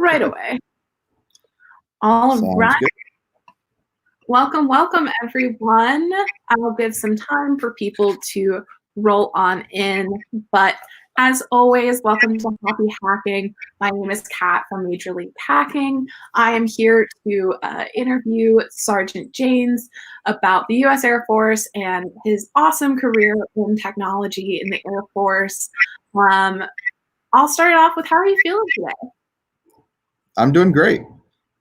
right away. All Sounds right. good. Welcome, welcome, everyone. I'll give some time for people to roll on in. But as always, welcome to Happy Hacking. My name is Kat from Major League Hacking. I am here to interview Sergeant Jaynes about the U.S. Air Force and his awesome career in technology in the Air Force. I'll start it off with, how are you feeling today? I'm doing great.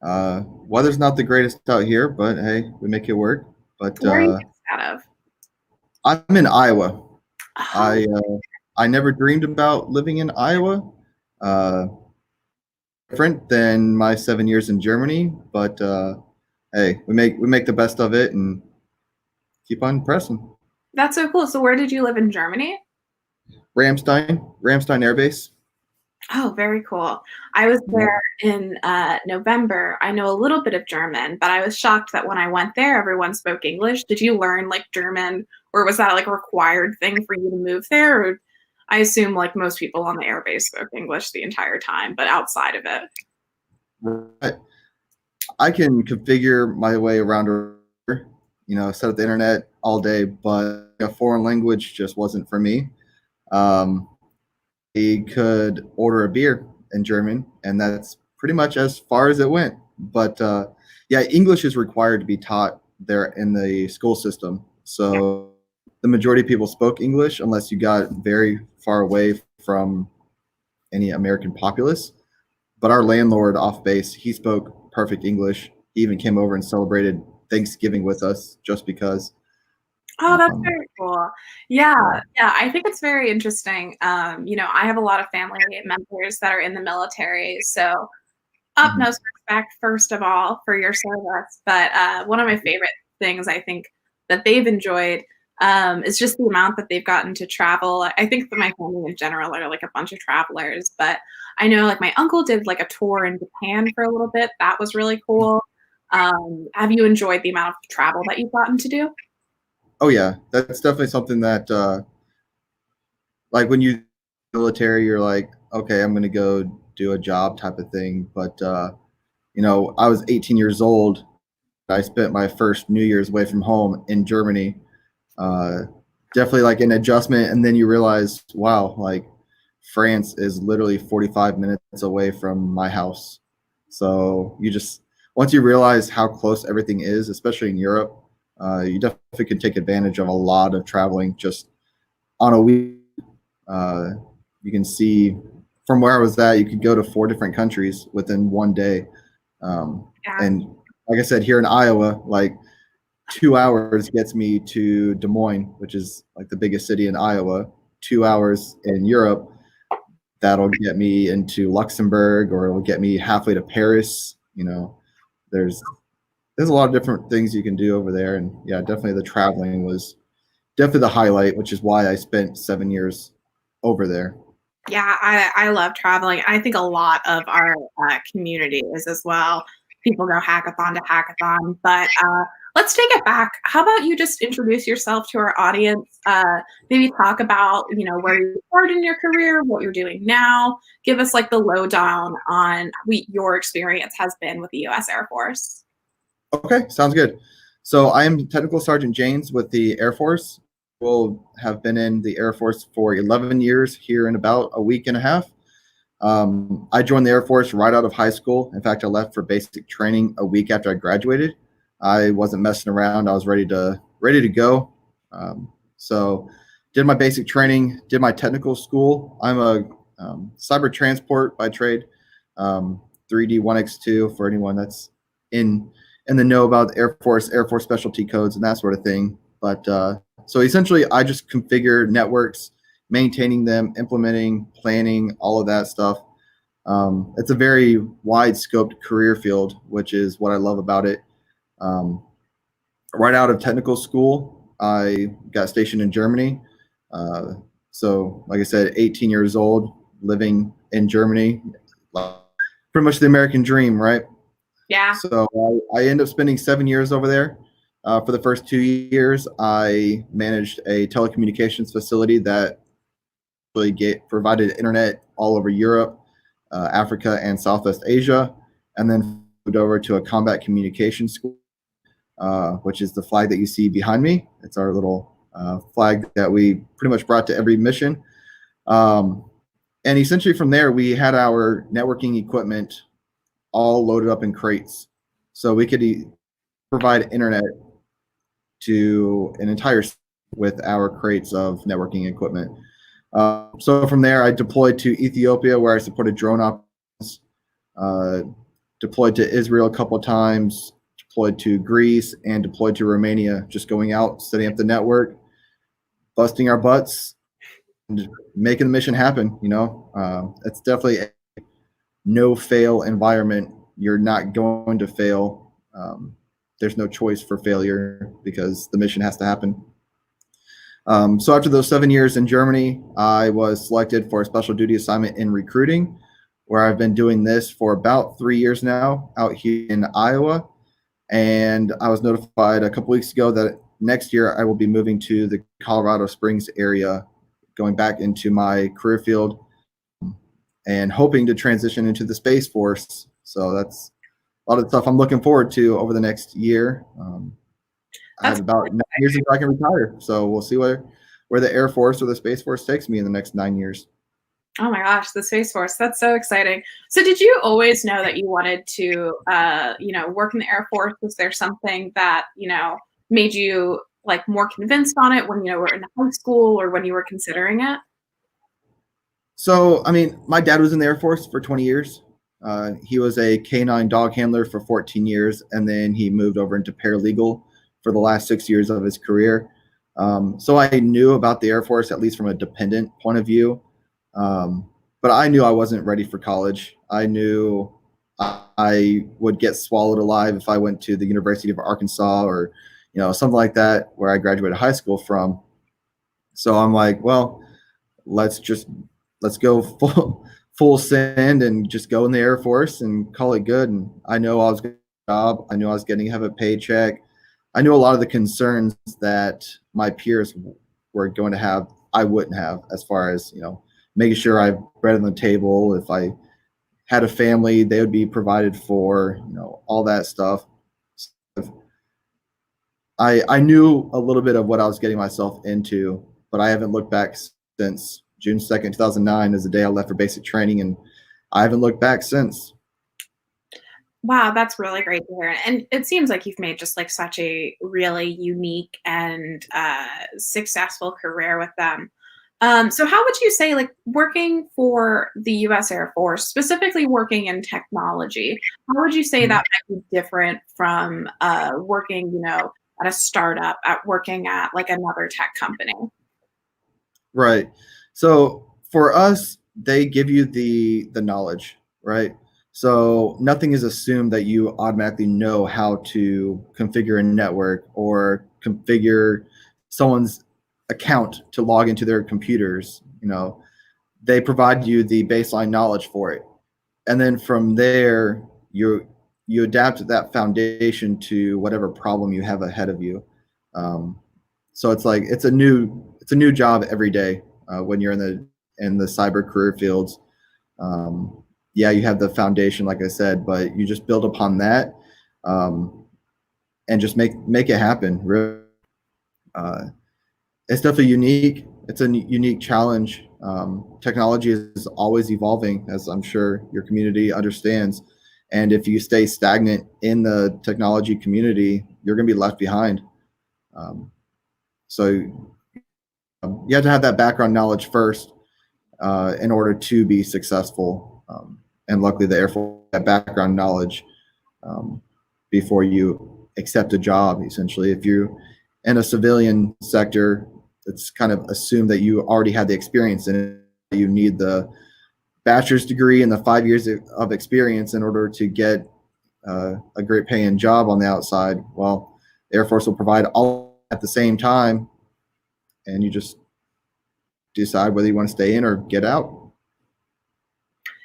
Weather's not the greatest out here, but hey, we make it work. But Where are you based out of? I'm in Iowa. Oh, I never dreamed about living in Iowa. Uh, Different than my 7 years in Germany, but hey, we make the best of it and keep on pressing. that's so cool. So where did you live in Germany? Ramstein Air Base. Oh, very cool. I was Yep. there in November. I know a little bit of German, but I was shocked that when I went there, everyone spoke English. Did you learn like German, or was that like a required thing for you to move there? Or I assume like most people on the airbase spoke English the entire time, but outside of it. Right. I can configure my way around, set up the internet all day, but a foreign language just wasn't for me. Um, he could order a beer in German, and that's pretty much as far as it went. But yeah, English is required to be taught there in the school system. Yeah. So the majority of people spoke English unless you got very far away from any American populace. But our landlord off base, he spoke perfect English. He even came over and celebrated Thanksgiving with us just because. Oh, that's Um, very cool. Yeah, yeah. yeah, I think it's very interesting. I have a lot of family members that are in the military, so Mhm. utmost respect, first of all, for your service. But one of my favorite things I think that they've enjoyed is just the amount that they've gotten to travel. I think that my family in general are like a bunch of travelers, but I know like my uncle did like a tour in Japan for a little bit. That was really cool. Have you enjoyed the amount of travel that you've gotten to do? Oh yeah, that's definitely something that like when you military, you're like, okay, I'm gonna go do a job type of thing. But I was 18 years old. I spent my first New Year's away from home in Germany. Uh, Definitely like an adjustment, and then you realize, wow, like France is literally 45 minutes away from my house. So you just once you realize how close everything is, especially in Europe, you definitely can take advantage of a lot of traveling just on a week. Uh, you can see from where I was at, you could go to 4 different countries within one day. Yeah. And like I said, here in Iowa, like 2 hours gets me to Des Moines, which is like the biggest city in Iowa. 2 hours in Europe, that'll get me into Luxembourg, or it'll get me halfway to Paris. There's there's a lot of different things you can do over there, and yeah, definitely the traveling was definitely the highlight, which is why I spent 7 years over there. Yeah, I love traveling. I think a lot of our community is as well. People go hackathon to hackathon, but let's take it back. How about you just introduce yourself to our audience? Maybe talk about where you started in your career, what you're doing now. Give us like the lowdown on your experience has been with the U.S. Air Force. Okay, sounds good. So I am Technical Sergeant Jaynes with the Air Force. Will have been in the Air Force for 11 years here in about a week and a half. I joined the Air Force right out of high school. In fact, I left for basic training a week after I graduated. I wasn't messing around. I was ready to go. So did my basic training, did my technical school. I'm a cyber transport by trade, 3D 1X2 for anyone that's in in the know about Air Force specialty codes and that sort of thing. But so essentially, I just configure networks, maintaining them, implementing, planning, all of that stuff. It's a very wide scoped career field, which is what I love about it. Um, right out of technical school, I got stationed in Germany. Uh, so, like I said, 18 years old, living in Germany, pretty much the American dream, right? Yeah. So I ended up spending 7 years over there. For the first 2 years, I managed a telecommunications facility that really provided internet all over Europe, Africa and Southwest Asia, and then moved over to a combat communication school, which is the flag that you see behind me. It's our little flag that we pretty much brought to every mission. And essentially from there, we had our networking equipment all loaded up in crates. So we could provide internet to an entire with our crates of networking equipment. So from there, I deployed to Ethiopia, where I supported drone operations, deployed to Israel a couple of times, deployed to Greece, and deployed to Romania, just going out, setting up the network, busting our butts, and making the mission happen. It's definitely a no-fail environment. You're not going to fail. There's no choice for failure because the mission has to happen. So after those 7 years in Germany, I was selected for a special duty assignment in recruiting, where I've been doing this for about 3 years now out here in Iowa. And I was notified a couple weeks ago that next year I will be moving to the Colorado Springs area, going back into my career field and hoping to transition into the Space Force. So that's a lot of stuff I'm looking forward to over the next year. I have about 9 years until I can retire. So we'll see where the Air Force or the Space Force takes me in the next 9 years. Oh my gosh, the Space Force. That's so exciting. So did you always know that you wanted to, work in the Air Force? Was there something that, made you like more convinced on it when you were in high school or when you were considering it? So, I mean, my dad was in the Air Force for 20 years. He was a canine dog handler for 14 years, and then he moved over into paralegal for the last 6 years of his career. So I knew about the Air Force, at least from a dependent point of view. But I knew I wasn't ready for college. I knew I would get swallowed alive if I went to the University of Arkansas or, something like that, where I graduated high school from. So I'm like, well, let's go full send and just go in the Air Force and call it good. And I know I was getting a job. I knew I was getting to have a paycheck. I knew a lot of the concerns that my peers were going to have, I wouldn't have, as far as, making sure I have bread on the table. If I had a family, they would be provided for, all that stuff. I knew a little bit of what I was getting myself into, but I haven't looked back since June 2nd, 2009 is the day I left for basic training, and I haven't looked back since. Wow, that's really great to hear. And it seems like you've made just like such a really unique and successful career with them. So how would you say, like, working for the U.S. Air Force, specifically working in technology, how would you say that might be different from working, at a startup, at working at like another tech company? Right. So for us, they give you the knowledge, right? So nothing is assumed that you automatically know how to configure a network or configure someone's account to log into their computers. They provide you the baseline knowledge for it. And then from there, you adapt that foundation to whatever problem you have ahead of you. So it's like it's a new job every day when you're in the cyber career fields. Yeah, you have the foundation, like I said, but you just build upon that and just make it happen. Really, it's definitely unique. It's a unique challenge. Technology is always evolving, as I'm sure your community understands. And if you stay stagnant in the technology community, you're going to be left behind. So you have to have that background knowledge first in order to be successful. And luckily, the Air Force had background knowledge before you accept a job. Essentially, if you're in a civilian sector, it's kind of assumed that you already had the experience in it. You need the bachelor's degree and the 5 years of experience in order to get a great paying job on the outside. Well, the Air Force will provide all at the same time, and you just decide whether you want to stay in or get out.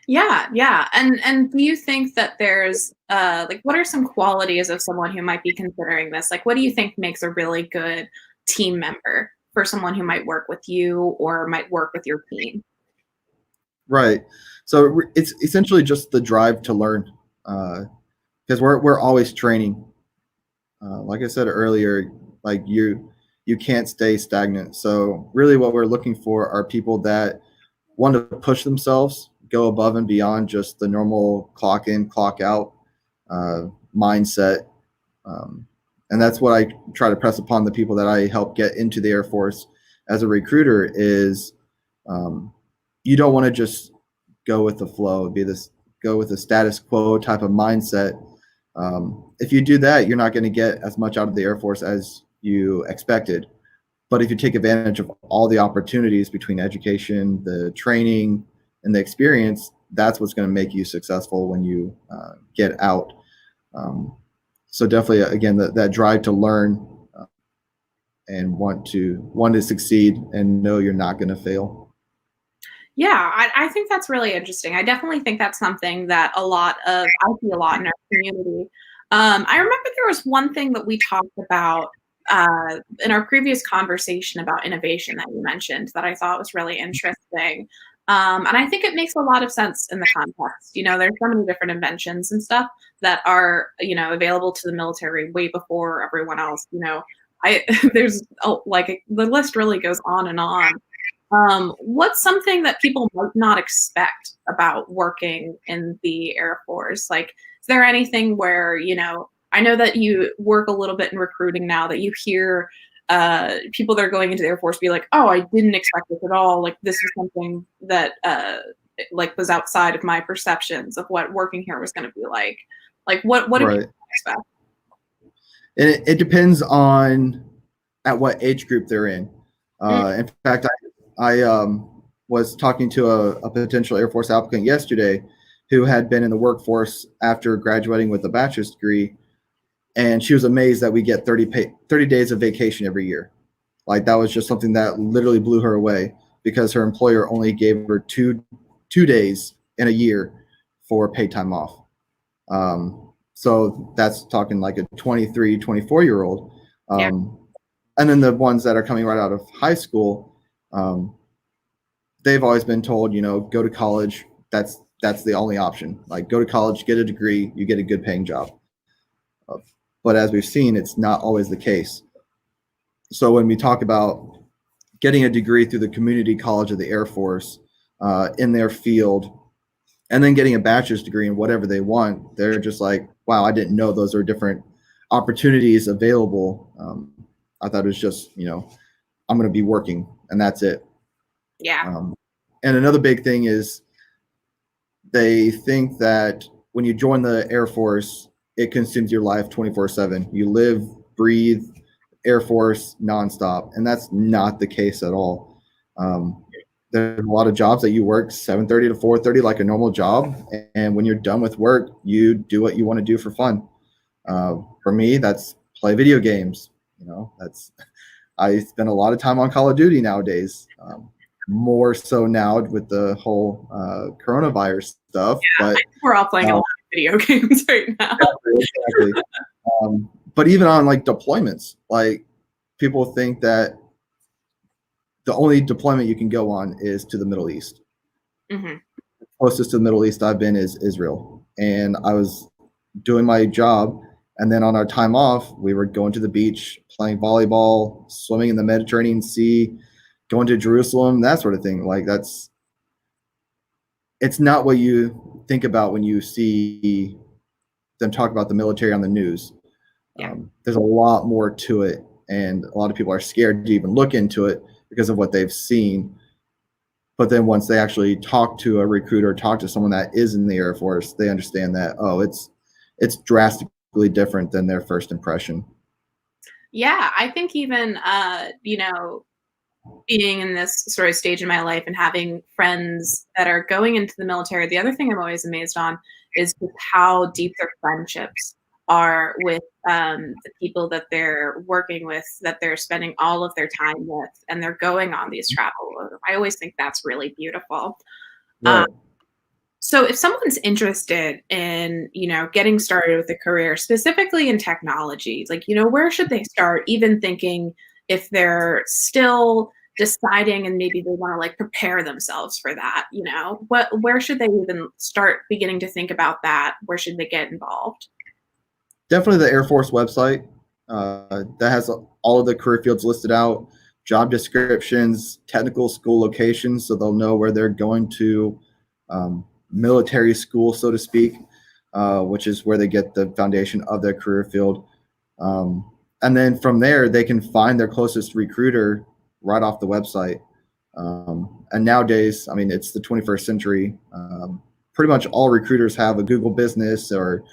Yeah, yeah. And do you think that there's like what are some qualities of someone who might be considering this? Like what do you think makes a really good team member for someone who might work with you or might work with your team? Right. So it's essentially just the drive to learn, because we're always training. Like I said earlier, like you can't stay stagnant. So really, what we're looking for are people that want to push themselves, go above and beyond just the normal clock in, clock out uh, mindset. Um, and that's what I try to press upon the people that I help get into the Air Force as a recruiter is um, you don't want to just go with the flow, be this go with the status quo type of mindset. If you do that, you're not going to get as much out of the Air Force as you expected. But if you take advantage of all the opportunities between education, the training, and the experience, that's what's going to make you successful when you get out. Um, so definitely, again, that drive to learn and want to succeed and know you're not going to fail. Yeah, I think that's really interesting. I definitely think that's something that I see a lot in our community. I remember there was one thing that we talked about in our previous conversation about innovation that you mentioned that I thought was really interesting. And I think it makes a lot of sense in the context. There's so many different inventions and stuff that are, available to the military way before everyone else. I there's the list really goes on and on. What's something that people might not expect about working in the Air Force? Like, is there anything where, I know that you work a little bit in recruiting now that you hear people that are going into the Air Force be like, oh, I didn't expect this at all. Like, this is something that was outside of my perceptions of what working here was going to be like. Like, what do Right. people expect? And it depends on at what age group they're in. Mm, In fact, I was talking to a potential Air Force applicant yesterday who had been in the workforce after graduating with a bachelor's degree, and she was amazed that we get 30 days of vacation every year. Like that was just something that literally blew her away because her employer only gave her two days in a year for paid time off. So that's talking like a 23, 24-year old. yeah, And then the ones that are coming right out of high school, um, they've always been told, go to college. That's the only option. Like go to college, get a degree, you get a good paying job. But as we've seen, it's not always the case. So when we talk about getting a degree through the community college of the Air Force in their field, and then getting a bachelor's degree in whatever they want, they're just like, wow, I didn't know those are different opportunities available. I thought it was just, I'm going to be working and that's it. yeah, And another big thing is they think that when you join the Air Force, it consumes your life 24/7. You live, breathe Air Force nonstop. And that's not the case at all. Um, there's a lot of jobs that you work 7:30 to 4:30 like a normal job. And when you're done with work, you do what you want to do for fun. For me, that's play video games. That's I spend a lot of time on Call of Duty nowadays. More so now with the whole coronavirus stuff. I But think we're all playing a lot of video games right now. exactly. But even on like deployments, like people think that the only deployment you can go on is to the Middle East. Hmm. Closest to the Middle East I've been is Israel, and I was doing my job, and then on our time off, we were going to the beach, playing volleyball, swimming in the Mediterranean Sea, going to Jerusalem, that sort of thing. Like it's not what you think about when you see them talk about the military on the news. Yeah. There's a lot more to it, and a lot of people are scared to even look into it because of what they've seen. But then once they actually talk to a recruiter, talk to someone that is in the Air Force, they understand that it's drastically different than their first impression. Yeah, I think even being in this sort of stage in my life and having friends that are going into the military, the other thing I'm always amazed on is just how deep their friendships are with the people that they're working with, that they're spending all of their time with, and they're going on these travel. I always think that's really beautiful. Um, Right. so if someone's interested in, getting started with a career, specifically in technology, like, where should they start? Even thinking if they're still, deciding and maybe they want to like prepare themselves for that, where should they even start beginning to think about that? Where should they get involved? Definitely the Air Force website that has all of the career fields listed out, job descriptions, technical school locations, so they'll know where they're going to, military school, so to speak, which is where they get the foundation of their career field. And then from there, they can find their closest recruiter right off the website. And nowadays, I mean, it's the 21st century. Pretty much all recruiters have a Google Business or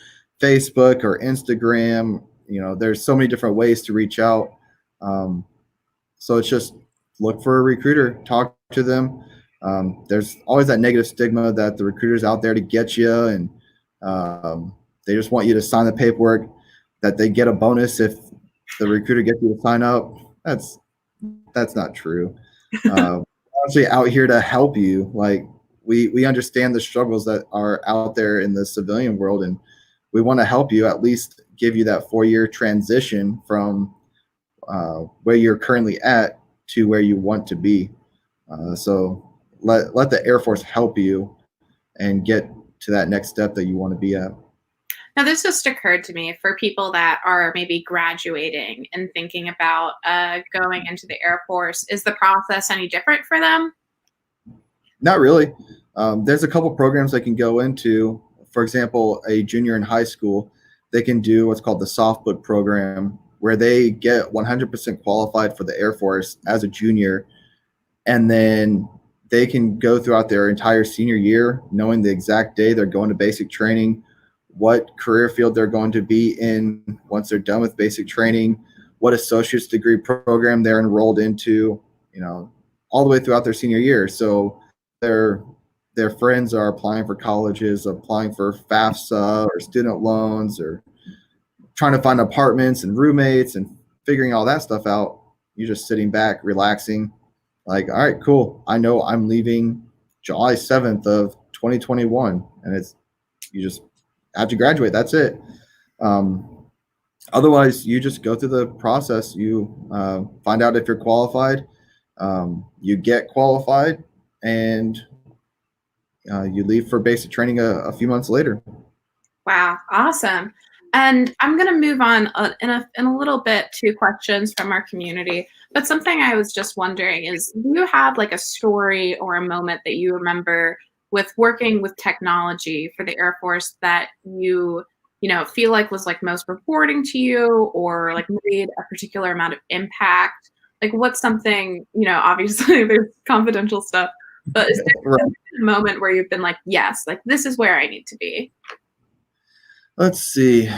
Facebook or Instagram. There's so many different ways to reach out. So it's just look for a recruiter, talk to them. There's always that negative stigma that the recruiter's out there to get you, and they just want you to sign the paperwork, that they get a bonus if the recruiter gets you to sign up. That's not true. Actually out here to help you. Like we understand the struggles that are out there in the civilian world, and we want to help you, at least give you that 4-year transition from where you're currently at to where you want to be. So let the Air Force help you and get to that next step that you want to be at. Now, this just occurred to me for people that are maybe graduating and thinking about going into the Air Force. Is the process any different for them? Not really. There's a couple programs they can go into. For example, a junior in high school, they can do what's called the soft book program, where they get 100% qualified for the Air Force as a junior, and then they can go throughout their entire senior year knowing the exact day they're going to basic training, what career field they're going to be in once they're done with basic training, what associate's degree program they're enrolled into, all the way throughout their senior year. So their friends are applying for colleges, applying for FAFSA or student loans, or trying to find apartments and roommates and figuring all that stuff out. You're just sitting back, relaxing, like, all right, cool. I know I'm leaving July 7th of 2021, and you just have to graduate. That's it. Otherwise, you just go through the process. You find out if you're qualified. You get qualified, and you leave for basic training a few months later. Wow, awesome. And I'm going to move on in a little bit to questions from our community. But something I was just wondering is, do you have like a story or a moment that you remember with working with technology for the Air Force that you feel like was like most rewarding to you, or like made a particular amount of impact? Like what's something, obviously there's confidential stuff, but is there Right. a moment where you've been like, yes, like this is where I need to be? Let's see.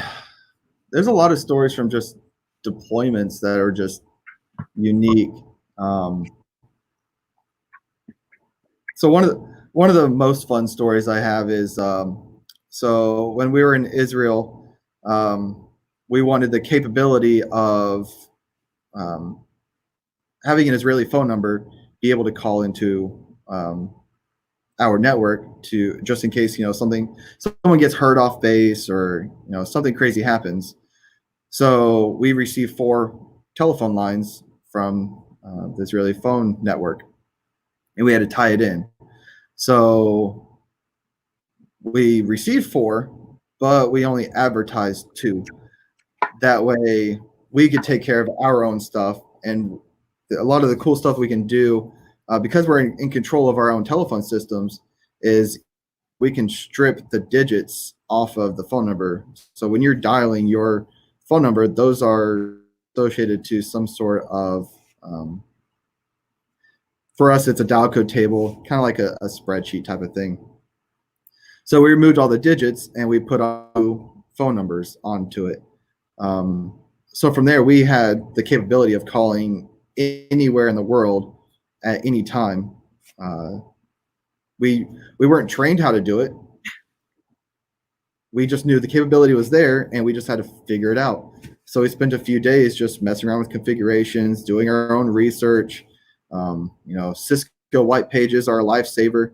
There's a lot of stories from just deployments that are just unique. So one of the most fun stories I have is, so when we were in Israel, we wanted the capability of having an Israeli phone number be able to call into our network, to just in case someone gets hurt off base, or something crazy happens. So we received 4 telephone lines from the Israeli phone network, and we had to tie it in. So we received 4, but we only advertised 2. That way we could take care of our own stuff, and a lot of the cool stuff we can do, because we're in control of our own telephone systems, is we can strip the digits off of the phone number. So when you're dialing your phone number, those are associated to some sort of, for us, it's a dial code table, kind of like a spreadsheet type of thing. So we removed all the digits and we put our phone numbers onto it. So from there, we had the capability of calling anywhere in the world at any time. We weren't trained how to do it. We just knew the capability was there, and we just had to figure it out. So we spent a few days just messing around with configurations, doing our own research. Cisco white pages are a lifesaver.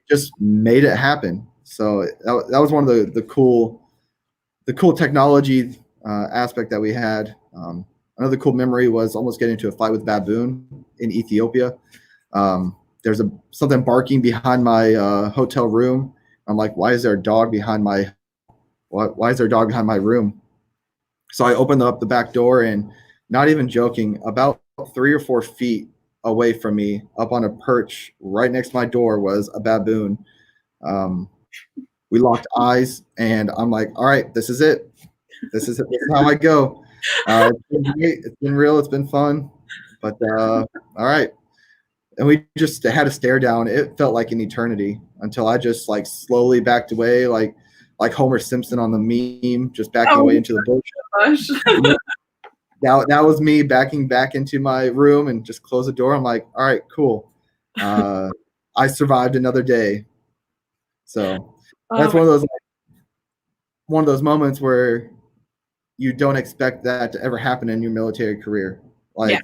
Just made it happen. So that was one of the cool technology aspect that we had. Another cool memory was almost getting into a fight with a baboon in Ethiopia. There's something barking behind my hotel room. I'm like, why is there a dog behind my why is there a dog behind my room? So I opened up the back door, and not even joking, about 3 or 4 feet away from me, up on a perch right next to my door, was a baboon. Um, we locked eyes, and I'm like, all right, this is it. This is it. This is how I go. It's been great. It's been real. It's been fun. But all right. And we just had a stare down. It felt like an eternity until I just like slowly backed away, like Homer Simpson on the meme, just backing away into the bush. Gosh. That was me backing back into my room and just close the door. I'm like, all right, cool. I survived another day. So that's one of those moments where you don't expect that to ever happen in your military career. Like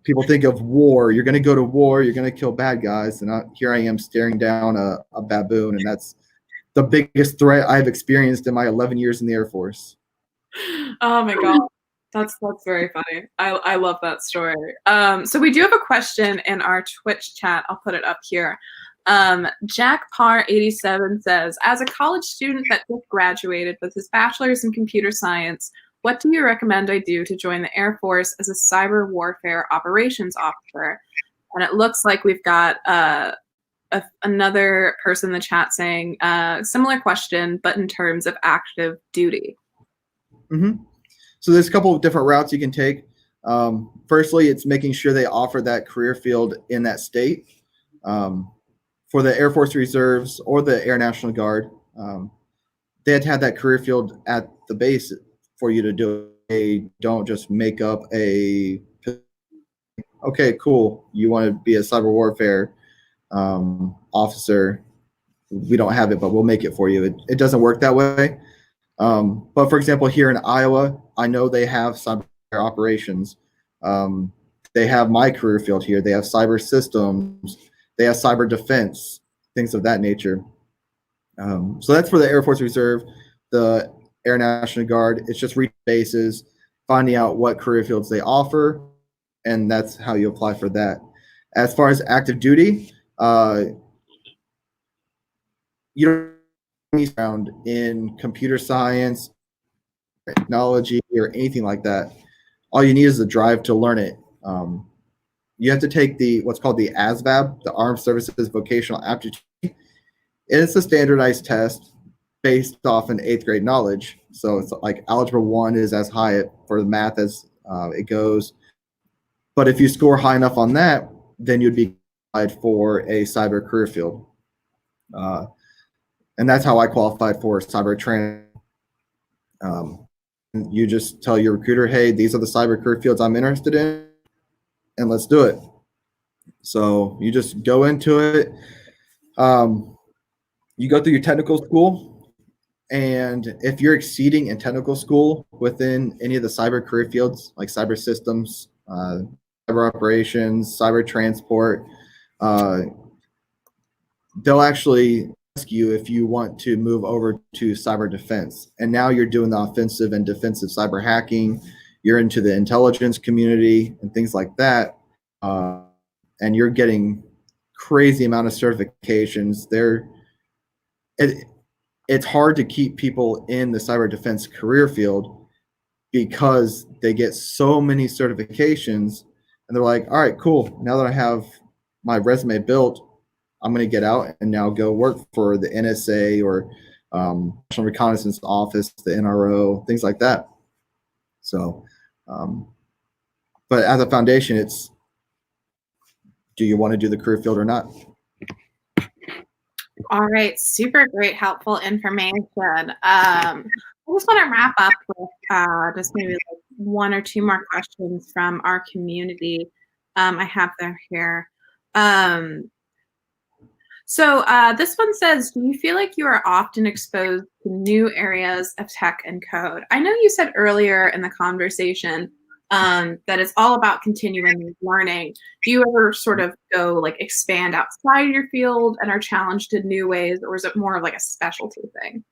people think of war. You're going to go to war. You're going to kill bad guys, and here I am staring down a baboon, and that's the biggest threat I've experienced in my 11 years in the Air Force. Oh my God. That's very funny. I love that story. So we do have a question in our Twitch chat. I'll put it up here. Jack Parr 87 says, as a college student that just graduated with his bachelor's in computer science, what do you recommend I do to join the Air Force as a cyber warfare operations officer? And it looks like we've got another person in the chat saying similar question, but in terms of active duty. Mm-hmm. So there's a couple of different routes you can take. Firstly, it's making sure they offer that career field in that state. For the Air Force Reserves or the Air National Guard, they had to have that career field at the base for you to do it. They don't just make up okay, cool, you want to be a cyber warfare officer. We don't have it, but we'll make it for you. It doesn't work that way. But for example, here in Iowa, I know they have cyber operations. They have my career field here. They have cyber systems. They have cyber defense, things of that nature. So that's for the Air Force Reserve, the Air National Guard. It's just reaching bases, finding out what career fields they offer, and that's how you apply for that. As far as active duty, you don't need around in computer science, technology, or anything like that. All you need is the drive to learn it. You have to take what's called the ASVAB, the Armed Services Vocational Aptitude. It's a standardized test based off an 8th grade knowledge. So it's like Algebra 1 is as high for the math as it goes. But if you score high enough on that, then you'd be qualified for a cyber career field. And that's how I qualified for cyber training. You just tell your recruiter, hey, these are the cyber career fields I'm interested in, and let's do it. So you just go into it. You go through your technical school, and if you're exceeding in technical school within any of the cyber career fields, like cyber systems, cyber operations, cyber transport, they'll actually ask you if you want to move over to cyber defense. And now you're doing the offensive and defensive cyber hacking. You're into the intelligence community and things like that. And you're getting crazy amount of certifications. It's hard to keep people in the cyber defense career field because they get so many certifications, and they're like, all right, cool. Now that I have my resume built, I'm going to get out and now go work for the NSA or National Reconnaissance Office, the NRO, things like that. So, but as a foundation, it's, do you want to do the career field or not? All right, super great, helpful information. I just want to wrap up with just maybe like 1 or 2 more questions from our community. I have them here. So this one says, do you feel like you are often exposed to new areas of tech and code? I know you said earlier in the conversation that it's all about continuing learning. Do you ever sort of go like expand outside your field and are challenged in new ways, or is it more of like a specialty thing?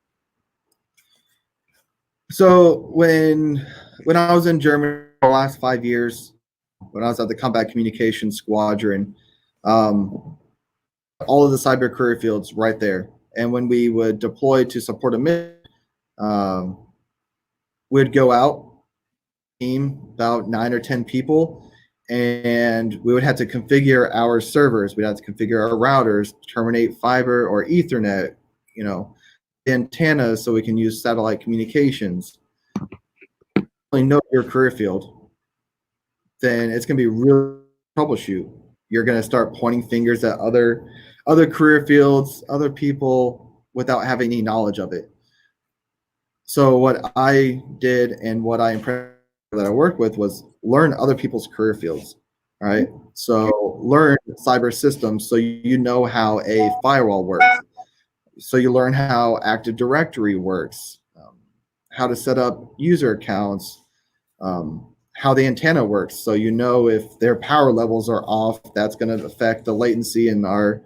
So when I was in Germany, the last 5 years, when I was at the Combat Communications Squadron, all of the cyber career fields right there. And when we would deploy to support a mission, we'd go out, team about 9 or 10 people, and we would have to configure our servers. We'd have to configure our routers, terminate fiber or Ethernet, antennas so we can use satellite communications. Really know your career field, then it's going to be real troubleshoot. You're going to start pointing fingers at other career fields, other people without having any knowledge of it. So what I did and what I impressed that I worked with was learn other people's career fields. All right. So learn cyber systems so you know how a firewall works. So you learn how Active Directory works, how to set up user accounts, how the antenna works. So you know if their power levels are off, that's going to affect the latency in our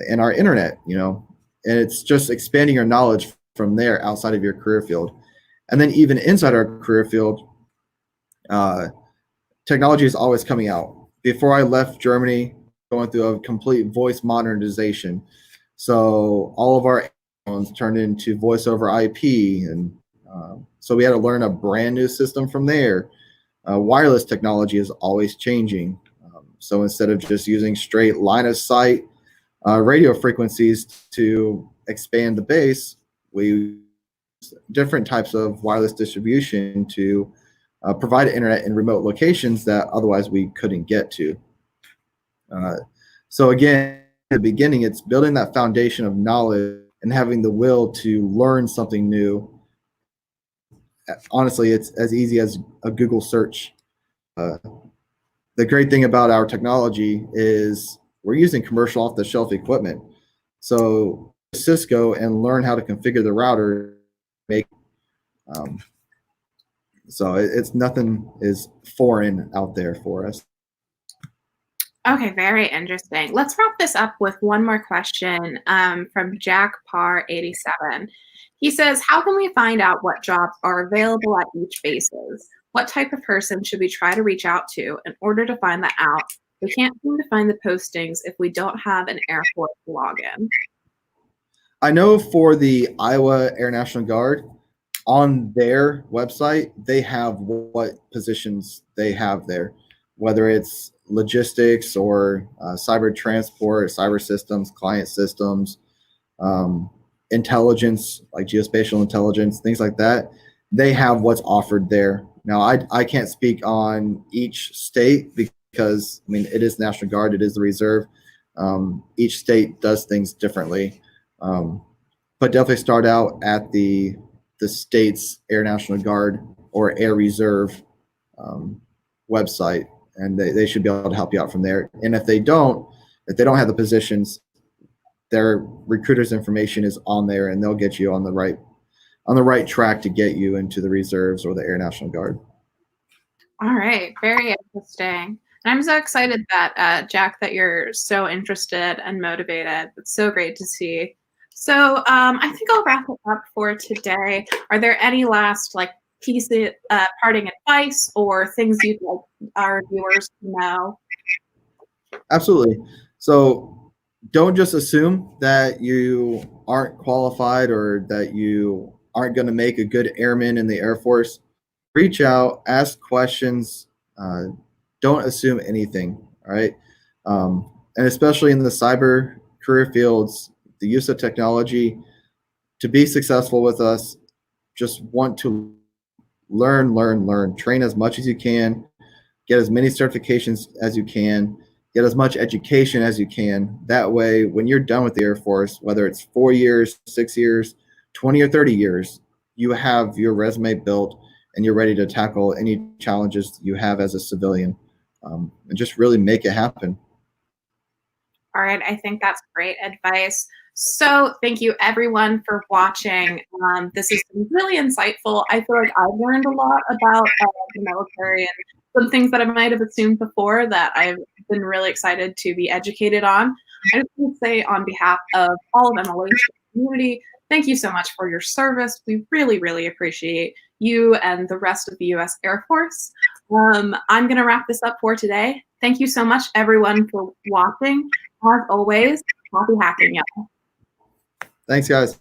internet. And it's just expanding your knowledge from there outside of your career field. And then even inside our career field, technology is always coming out. Before I left Germany, going through a complete voice modernization. So all of our phones turned into voice over IP. And so we had to learn a brand new system from there. Wireless technology is always changing. So instead of just using straight line of sight radio frequencies to expand the base, we use different types of wireless distribution to provide internet in remote locations that otherwise we couldn't get to. So again, at the beginning, it's building that foundation of knowledge and having the will to learn something new. Honestly, it's as easy as a Google search. The great thing about our technology is we're using commercial off-the-shelf equipment. So Cisco and learn how to configure the router. So it's nothing is foreign out there for us. Okay, very interesting. Let's wrap this up with one more question from Jack Parr 87. He says, how can we find out what jobs are available at each bases? What type of person should we try to reach out to in order to find that out? We can't seem to find the postings if we don't have an Air Force login. I know for the Iowa Air National Guard, on their website, they have what positions they have there, whether it's logistics or cyber transport, cyber systems, client systems, intelligence, like geospatial intelligence, things like that. They have what's offered there. Now, I can't speak on each state because, it is National Guard, it is the reserve. Each state does things differently. But definitely start out at the state's Air National Guard or Air Reserve website, and they should be able to help you out from there. And if they don't have the positions, their recruiter's information is on there, and they'll get you on the right track to get you into the reserves or the Air National Guard. All right, very interesting. And I'm so excited that Jack, that you're so interested and motivated. It's so great to see. So I think I'll wrap it up for today. Are there any last pieces, parting advice or things you'd like our viewers to know? Absolutely. So don't just assume that you aren't qualified or that you aren't going to make a good airman in the Air Force. Reach out, ask questions. Don't assume anything. All right. And especially in the cyber career fields, the use of technology to be successful with us, just want to learn, train as much as you can, get as many certifications as you can, get as much education as you can. That way, when you're done with the Air Force, whether it's 4 years, 6 years, 20 or 30 years, you have your resume built and you're ready to tackle any challenges you have as a civilian, and just really make it happen. All right, I think that's great advice. So thank you everyone for watching. This has been really insightful. I feel like I've learned a lot about the military and some things that I might have assumed before that I've been really excited to be educated on. I just want to say on behalf of all of MLA community, thank you so much for your service. We really, really appreciate you and the rest of the U.S. Air Force. I'm going to wrap this up for today. Thank you so much, everyone, for watching. As always, happy hacking, y'all. Thanks, guys.